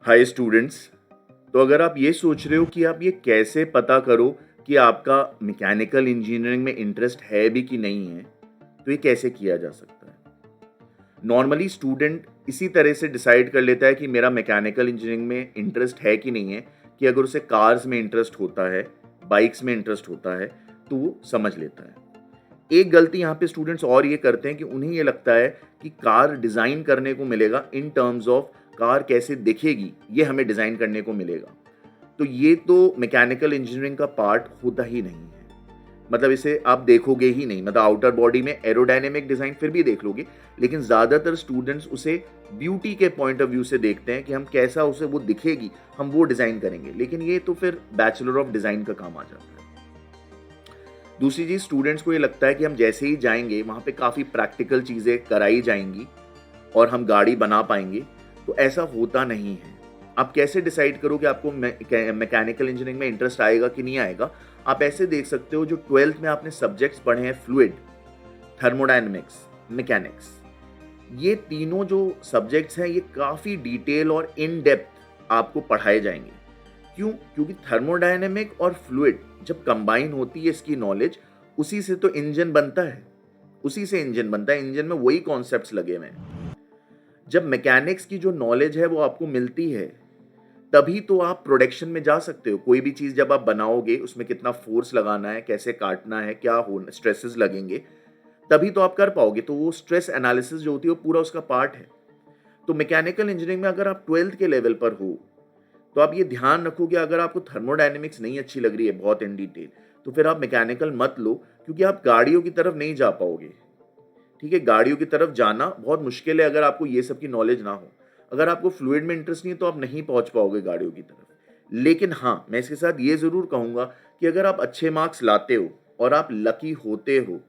Hi students. तो अगर आप ये सोच रहे हो कि आप ये कैसे पता करो कि आपका मैकेनिकल इंजीनियरिंग में इंटरेस्ट है भी कि नहीं है, तो ये कैसे किया जा सकता है? नॉर्मली स्टूडेंट इसी तरह से डिसाइड कर लेता है कि मेरा मैकेनिकल इंजीनियरिंग में इंटरेस्ट है कि नहीं है, कि अगर उसे कार्स में इंटरेस्ट होता है, बाइक्स में इंटरेस्ट होता है, तो वो समझ लेता है। एक गलती यहाँ पे स्टूडेंट्स और ये करते हैं कि उन्हें ये लगता है कि कार डिज़ाइन करने को मिलेगा इन टर्म्स ऑफ कार कैसे दिखेगी, ये हमें डिज़ाइन करने को मिलेगा। तो ये तो मैकेनिकल इंजीनियरिंग का पार्ट होता ही नहीं है। मतलब इसे आप देखोगे ही नहीं, मतलब आउटर बॉडी में एरोडायनेमिक डिज़ाइन फिर भी देख लोगे, लेकिन ज़्यादातर स्टूडेंट्स उसे ब्यूटी के पॉइंट ऑफ व्यू से देखते हैं कि हम कैसा उसे वो दिखेगी, हम वो डिज़ाइन करेंगे। लेकिन ये तो फिर बैचलर ऑफ डिज़ाइन का काम आ जाता है। दूसरी चीज़, स्टूडेंट्स को ये लगता है कि हम जैसे ही जाएंगे वहाँ पे काफ़ी प्रैक्टिकल चीज़ें कराई जाएंगी और हम गाड़ी बना पाएंगे, तो ऐसा होता नहीं है। आप कैसे डिसाइड करो कि आपको मैकेनिकल इंजीनियरिंग में इंटरेस्ट आएगा कि नहीं आएगा? आप ऐसे देख सकते हो, जो 12th में आपने सब्जेक्ट्स पढ़े हैं, फ्लूइड, थर्मोडायनेमिक्स, मैकेनिक्स, ये तीनों जो सब्जेक्ट्स हैं ये काफ़ी डिटेल और इन डेप्थ आपको पढ़ाए जाएंगे। क्यों? क्योंकि थर्मोडायनेमिक और फ्लूइड जब कंबाइन होती है इसकी नॉलेज, उसी से तो इंजन बनता है, उसी से इंजन बनता है, इंजन में वही कॉन्सेप्ट्स लगे हुए हैं। जब मैकेनिक्स की जो नॉलेज है वो आपको मिलती है, तभी तो आप प्रोडक्शन में जा सकते हो। कोई भी चीज़ जब आप बनाओगे, उसमें कितना फोर्स लगाना है, कैसे काटना है, क्या हो स्ट्रेसेस लगेंगे, तभी तो आप कर पाओगे। तो वो स्ट्रेस एनालिसिस जो होती है वो पूरा उसका पार्ट है। तो मैकेनिकल इंजीनियरिंग में अगर आप 12th के लेवल पर हो, तो आप ये ध्यान रखो कि अगर आपको थर्मोडायनेमिक्स नहीं अच्छी लग रही है बहुत इन डिटेल, तो फिर आप मैकेनिकल मत लो, क्योंकि आप गाड़ियों की तरफ नहीं जा पाओगे। ठीक है, गाड़ियों की तरफ जाना बहुत मुश्किल है अगर आपको ये सब की नॉलेज ना हो। अगर आपको फ्लूइड में इंटरेस्ट नहीं है तो आप नहीं पहुंच पाओगे गाड़ियों की तरफ। लेकिन हाँ, मैं इसके साथ ये ज़रूर कहूँगा कि अगर आप अच्छे मार्क्स लाते हो और आप लकी होते हो,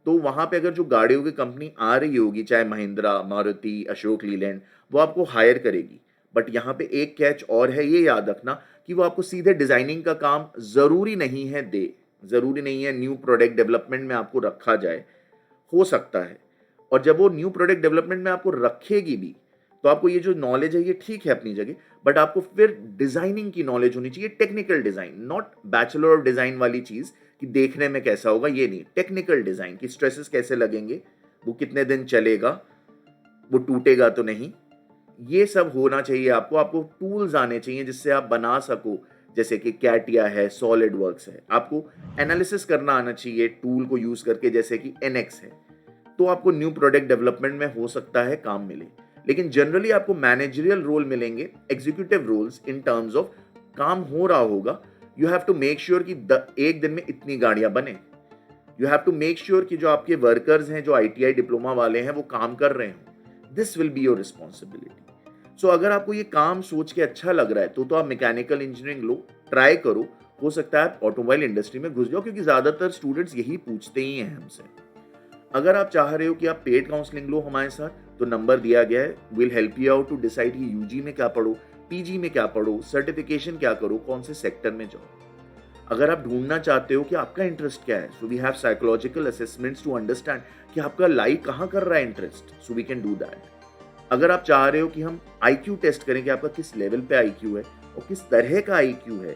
तो वहाँ पे अगर जो गाड़ियों की कंपनी आ रही होगी, चाहे महिंद्रा, मारुति, अशोक लीलैंड, वो आपको हायर करेगी। बट यहाँ पे एक कैच और है, ये याद रखना कि वो आपको सीधे डिज़ाइनिंग का काम ज़रूरी नहीं है दे। ज़रूरी नहीं है न्यू प्रोडक्ट डेवलपमेंट में आपको रखा जाए, हो सकता है। और जब वो न्यू प्रोडक्ट डेवलपमेंट में आपको रखेगी भी, तो आपको ये जो नॉलेज है ये ठीक है अपनी जगह, बट आपको फिर डिज़ाइनिंग की नॉलेज होनी चाहिए, technical design, not bachelor of design वाली चीज़ कि देखने में कैसा होगा, ये नहीं। टेक्निकल डिज़ाइन की स्ट्रेसेस कैसे लगेंगे, वो कितने दिन चलेगा, वो टूटेगा तो नहीं, ये सब होना चाहिए आपको। आपको टूल्स आने चाहिए जिससे आप बना सको, जैसे कि कैटिया है, सॉलिड वर्क्स है। आपको एनालिसिस करना आना चाहिए टूल को यूज़ करके, जैसे कि एनएक्स है। तो आपको न्यू प्रोडक्ट डेवलपमेंट में हो सकता है काम मिले। लेकिन जनरली आपको मैनेजरियल रोल मिलेंगे, executive roles, in terms of काम हो रहा होगा। You have to make sure कि एक दिन में इतनी गाड़ियां बने। You have to make sure कि जो आपके वर्कर्स हैं, जो आईटीआई डिप्लोमा वाले हैं, वो काम कर रहे हों। This will be your responsibility. So अगर आपको ये काम सोच के अच्छा लग रहा है, तो आप मैकेनिकल इंजीनियरिंग लो, ट्राई करो। हो सकता है आप ऑटोमोबाइल इंडस्ट्री में घुस जाओ, क्योंकि ज़्यादातर स्टूडेंट्स यही पूछते ही हैं हमसे। अगर आप चाह रहे हो कि आप पेड काउंसलिंग लो हमारे साथ, तो नंबर दिया गया है। Will help you out to decide कि यूजी में क्या पढ़ो, पीजी में क्या पढ़ो, सर्टिफिकेशन क्या करो, कौन से सेक्टर में जाओ। अगर आप ढूंढना चाहते हो कि आपका इंटरेस्ट क्या है, so we have psychological assessments to understand कि आपका लाइक कहाँ कर रहा है interest, so we can do that. अगर आप चाह रहे हो कि हम आईक्यू टेस्ट करें कि आपका किस लेवल पे आईक्यू है और किस तरह का आईक्यू है,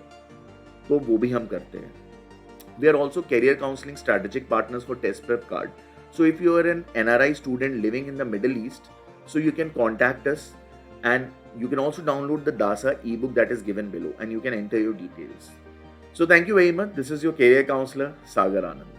तो वो भी हम करते हैं। We are also career counseling strategic partners for Test Prep Card. So if you are an NRI student living in the Middle East, so you can contact us, and you can also download the DASA ebook that is given below, and you can enter your details. So thank you very much. This is your career counselor, Sagar Anand.